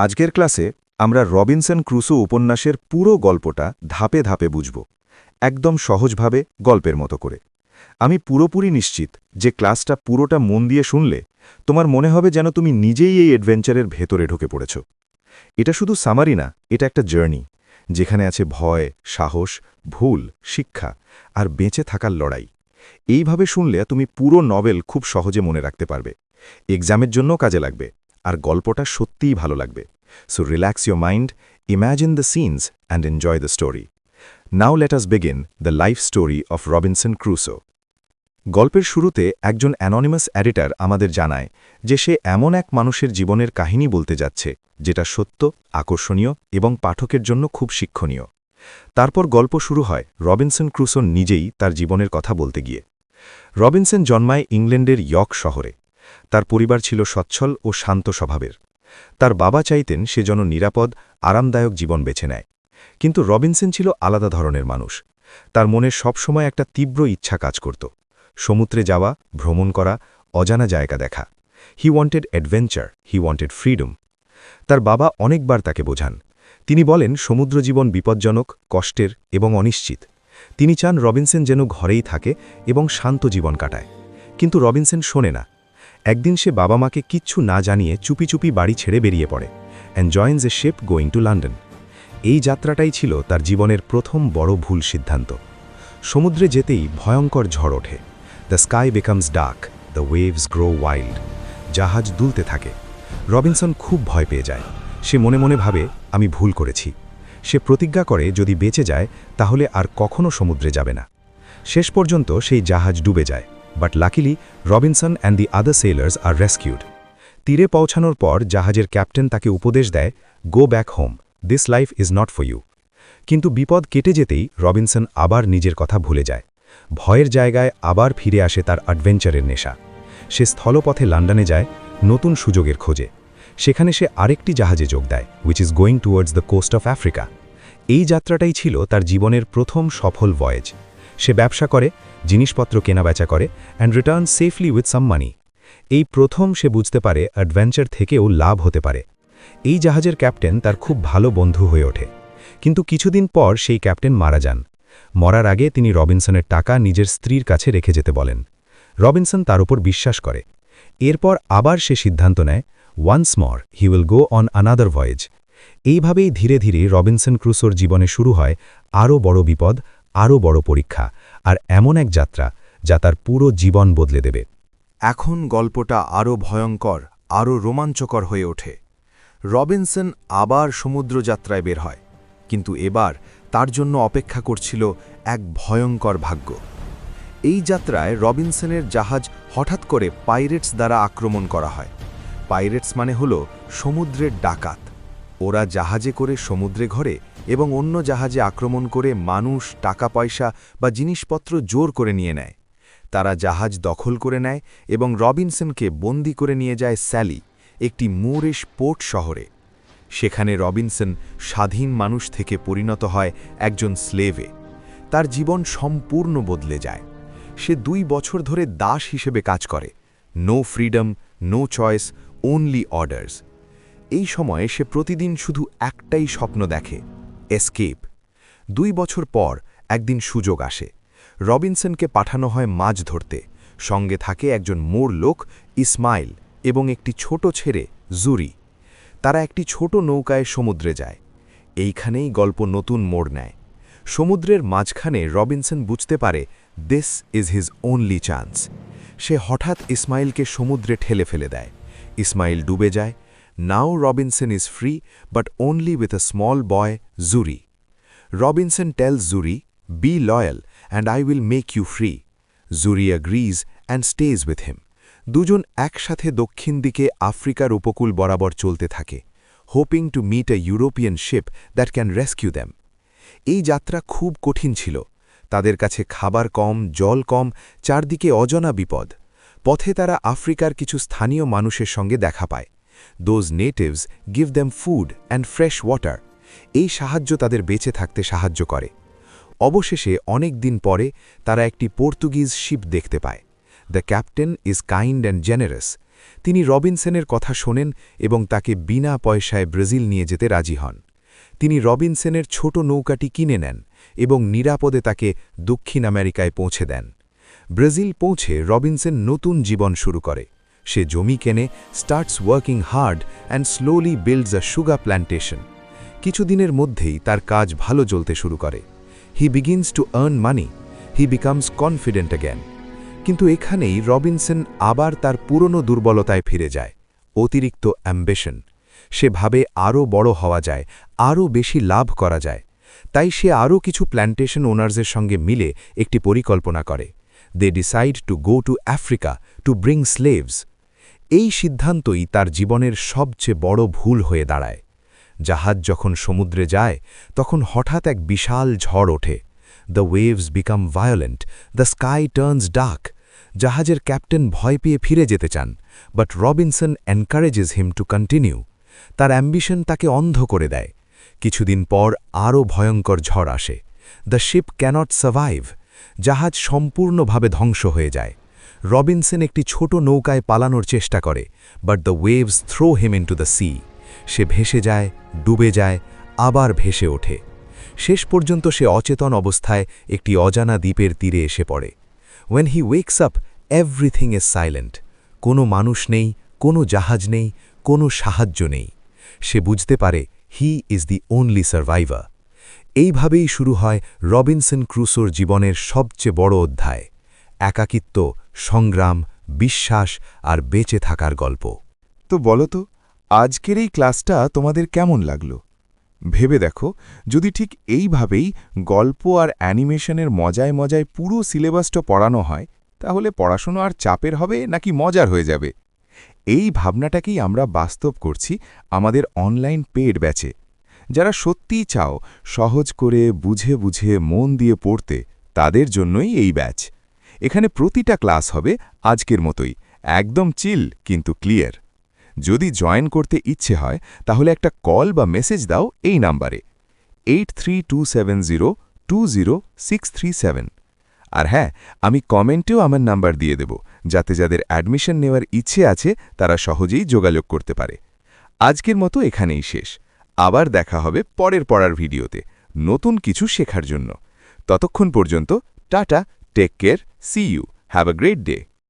আজকের ক্লাসে আমরা রবিনসন ক্রুসো উপন্যাসের পুরো গল্পটা ধাপে ধাপে বুঝব একদম সহজভাবে গল্পের মতো করে। আমি পুরোপুরি নিশ্চিত যে ক্লাসটা পুরোটা মন দিয়ে শুনলে তোমার মনে হবে যেন তুমি নিজেই এই অ্যাডভেঞ্চারের ভেতরে ঢুকে পড়েছ। এটা শুধু সামারি না, এটা একটা জার্নি যেখানে আছে ভয়, সাহস, ভুল, শিক্ষা আর বেঁচে থাকার লড়াই। এইভাবে শুনলে তুমি পুরো নভেল খুব সহজে মনে রাখতে পারবে, এক্সামের জন্য কাজে লাগবে, আর গল্পটা সত্যিই ভালো লাগবে। So relax your mind, imagine the scenes and enjoy the story. Now let us begin the life story of Robinson Crusoe. গল্পের শুরুতে একজন অ্যানোনিমাস এডিটর আমাদের জানায় যে সে এমন এক মানুষের জীবনের কাহিনী বলতে যাচ্ছে যেটা সত্য, আকর্ষণীয় এবং পাঠকের জন্য খুব শিক্ষণীয়। তারপর গল্প শুরু হয় রবিনসন ক্রুসো নিজেই তার জীবনের কথা বলতে গিয়ে। রবিনসন জন্মায় ইংল্যান্ডের ইয়র্ক শহরে। তার পরিবার ছিল সচ্ছল ও শান্ত স্বভাবের। তার বাবা চাইতেন সে যেন নিরাপদ, আরামদায়ক জীবন বেছে নেয়। কিন্তু রবিনসন ছিল আলাদা ধরনের মানুষ। তার মনে সবসময় একটা তীব্র ইচ্ছা কাজ করত, সমুদ্রে যাওয়া, ভ্রমণ করা, অজানা জায়গা দেখা। He wanted adventure, he wanted freedom. তার বাবা অনেকবার তাকে বোঝান। তিনি বলেন সমুদ্র জীবন বিপজ্জনক, কষ্টের এবং অনিশ্চিত। তিনি চান রবিনসন যেন ঘরেই থাকে এবং শান্ত জীবন কাটায়। কিন্তু রবিনসন শোনে না। একদিন সে বাবা মাকে কিচ্ছু না জানিয়ে চুপি চুপি বাড়ি ছেড়ে বেরিয়ে পড়ে and joins a ship going to London. এই যাত্রাটাই ছিল তার জীবনের প্রথম বড় ভুল সিদ্ধান্ত। সমুদ্রে যেতেই ভয়ঙ্কর ঝড় ওঠে। The sky becomes dark, the waves grow wild. জাহাজ দুলতে থাকে। রবিনসন খুব ভয় পেয়ে যায়। সে মনে মনে ভাবে, আমি ভুল করেছি। সে প্রতিজ্ঞা করে যদি বেঁচে যায় তাহলে আর কখনো সমুদ্রে যাবে না। শেষ পর্যন্ত সেই জাহাজ ডুবে যায়, but luckily Robinson and the other sailors are rescued. তীরে পৌঁছানোর পর জাহাজের ক্যাপ্টেন তাকে উপদেশ দেয়, go back home, this life is not for you. কিন্তু বিপদ কেটে যেতেই রবিনসন আবার নিজের কথা ভুলে যায়। ভয়ের জায়গায় আবার ফিরে আসে তার অ্যাডভেঞ্চারের নেশা। সে স্থলপথে লন্ডনে যায় নতুন সুযোগের খোঁজে। সেখানে সে আরেকটি জাহাজে যোগ দেয়, which is going towards the coast of Africa. এই যাত্রাটাই ছিল তার জীবনের প্রথম সফল ভয়েজ। সে ব্যবসা করে, জিনিসপত্র কেনাবেচা করে and return safely with some money. এই প্রথম সে বুঝতে পারে অ্যাডভেঞ্চার থেকেও লাভ হতে পারে। এই জাহাজের ক্যাপ্টেন তার খুব ভালো বন্ধু হয়ে ওঠে। কিন্তু কিছুদিন পর সেই ক্যাপ্টেন মারা যান। মরার আগে তিনি রবিনসনের টাকা নিজের স্ত্রীর কাছে রেখে যেতে বলেন। রবিনসন তার উপর বিশ্বাস করে। এরপর আবার সে সিদ্ধান্ত নেয়, ওয়ান্স মর he will go on another voice. এইভাবেই ধীরে ধীরে রবিনসন ক্রুসোর জীবনে শুরু হয় আরও বড় বিপদ, আরও বড় পরীক্ষা, আর এমন এক যাত্রা যা তার পুরো জীবন বদলে দেবে। এখন গল্পটা আরও ভয়ঙ্কর, আরও রোমাঞ্চকর হয়ে ওঠে। রবিনসন আবার সমুদ্রযাত্রায় বের হয়, কিন্তু এবার তার জন্য অপেক্ষা করছিল এক ভয়ঙ্কর ভাগ্য। এই যাত্রায় রবিনসনের জাহাজ হঠাৎ করে পাইরেটস দ্বারা আক্রমণ করা হয়। পাইরেটস মানে হল সমুদ্রের ডাকাত। ওরা জাহাজে করে সমুদ্রে ঘরে এবং অন্য জাহাজে আক্রমণ করে মানুষ, টাকা পয়সা বা জিনিসপত্র জোর করে নিয়ে নেয়। তারা জাহাজ দখল করে নেয় এবং রবিনসনকে বন্দী করে নিয়ে যায় স্যালি, একটি মুরিশ পোর্ট শহরে। সেখানে রবিনসন স্বাধীন মানুষ থেকে পরিণত হয় একজন স্লেভে। তার জীবন সম্পূর্ণ বদলে যায়। সে 2 বছর ধরে দাস হিসেবে কাজ করে। No freedom, no choice, only orders. এই সময়ে সে প্রতিদিন শুধু একটাই স্বপ্ন দেখে, এসকেপ। 2 বছর পর একদিন সুযোগ আসে। রবিনসনকে পাঠানো হয় মাছ ধরতে। সঙ্গে থাকে একজন মোর লোক, ইসমাইল, এবং একটি ছোট ছেলে, জুরি। তারা একটি ছোট নৌকায় সমুদ্রে যায়। এইখানেই গল্প নতুন মোড় নেয়। সমুদ্রের মাঝখানে রবিনসন বুঝতে পারে this is his only chance. সে হঠাৎ ইসমাইলকে সমুদ্রে ঠেলে ফেলে দেয়। ইসমাইল ডুবে যায়। Now Robinson is free, but only with a small boy, Xury. Robinson tells Xury, be loyal and I will make you free. Xury agrees and stays with him. দুজন একসাথে দক্ষিণ দিকে আফ্রিকার উপকূল বরাবর চলতে থাকে, hoping to meet a European ship that can rescue them. এই যাত্রা খুব কঠিন ছিল। তাদের কাছে খাবার কম, জল কম, চারদিকে অজানা বিপদ। পথে তারা আফ্রিকার কিছু স্থানীয় মানুষের সঙ্গে দেখা পায়। Those natives give them food and fresh water. এই সাহায্য তাদের বেঁচে থাকতে সাহায্য করে। অবশেষে অনেক দিন পরে তারা একটি পর্তুগিজ শিপ দেখতে পায়। The captain is kind and generous. তিনি রবিনসনের কথা শোনেন এবং তাকে বিনা পয়সায় ব্রাজিল নিয়ে যেতে রাজি হন। তিনি রবিনসনের ছোট নৌকাটি কিনে নেন এবং নিরাপদে তাকে দক্ষিণ আমেরিকায় পৌঁছে দেন। ব্রাজিল পৌঁছে রবিনসন নতুন জীবন শুরু করে। সে জমি কেনে, starts working hard and slowly builds a sugar plantation. কিছুদিনের মধ্যেই তার কাজ ভালো চলতে শুরু করে। He begins to earn money, he becomes confident again. কিন্তু এখানেই রবিনসন আবার তার পুরনো দুর্বলতায় ফিরে যায়, অতিরিক্ত অ্যাম্বিশন। সে ভাবে আরও বড় হওয়া যায়, আরও বেশি লাভ করা যায়। তাই সে আরও কিছু প্ল্যান্টেশন ওনার্সের সঙ্গে মিলে একটি পরিকল্পনা করে। They decide to go to Africa to bring slaves. এই সিদ্ধান্তই তার জীবনের সবচেয়ে বড় ভুল হয়ে দাঁড়ায়। জাহাজ যখন সমুদ্রে যায় তখন হঠাৎ এক বিশাল ঝড় ওঠে। The waves become violent, the sky turns dark. জাহাজের ক্যাপ্টেন ভয় পেয়ে ফিরে যেতে চান, but Robinson encourages him to continue. তার অ্যাম্বিশন তাকে অন্ধ করে দেয়। কিছুদিন পর আরও ভয়ঙ্কর ঝড় আসে। The ship cannot survive. জাহাজ সম্পূর্ণভাবে ধ্বংস হয়ে যায়। রবিনসন একটি ছোট নৌকায় পালানোর চেষ্টা করে, but the waves throw him into the sea. সে ভেসে যায়, ডুবে যায়, আবার ভেসে ওঠে। শেষ পর্যন্ত সে অচেতন অবস্থায় একটি অজানা দ্বীপের তীরে এসে পড়ে। When he wakes up, everything is silent. কোনো মানুষ নেই, কোনো জাহাজ নেই, কোনো সাহায্য নেই। সে বুঝতে পারে he is the only survivor. এইভাবেই শুরু হয় রবিনসন ক্রুসোর জীবনের সবচেয়ে বড় অধ্যায়, একাকিত্ব, সংগ্রাম, বিশ্বাস আর বেঁচে থাকার গল্প। তো বলো তো, আজকের এই ক্লাসটা তোমাদের কেমন লাগলো? ভেবে দেখো, যদি ঠিক এইভাবেই গল্প আর অ্যানিমেশনের মজায় মজায় পুরো সিলেবাসটা পড়ানো হয়, তাহলে পড়াশোনা আর চাপের হবে নাকি মজার হয়ে যাবে? এই ভাবনাটাকেই আমরা বাস্তব করছি আমাদের অনলাইন পেড ব্যাচে। যারা সত্যিই চাও সহজ করে বুঝে বুঝে মন দিয়ে পড়তে, তাদের জন্যই এই ব্যাচ। এখানে প্রতিটা ক্লাস হবে আজকের মতোই, একদম চিল কিন্তু ক্লিয়ার। যদি জয়েন করতে ইচ্ছে হয় তাহলে একটা কল বা মেসেজ দাও এই নাম্বারে 8327020637। আর হ্যাঁ, আমি কমেন্টেও আমার নাম্বার দিয়ে দেব, যাতে যাদের অ্যাডমিশন নেওয়ার ইচ্ছে আছে তারা সহজেই যোগাযোগ করতে পারে। আজকের মতো এখানেই শেষ। আবার দেখা হবে পরের পড়ার ভিডিওতে নতুন কিছু শেখার জন্য। ততক্ষণ পর্যন্ত tata, take care, see you, have a great day.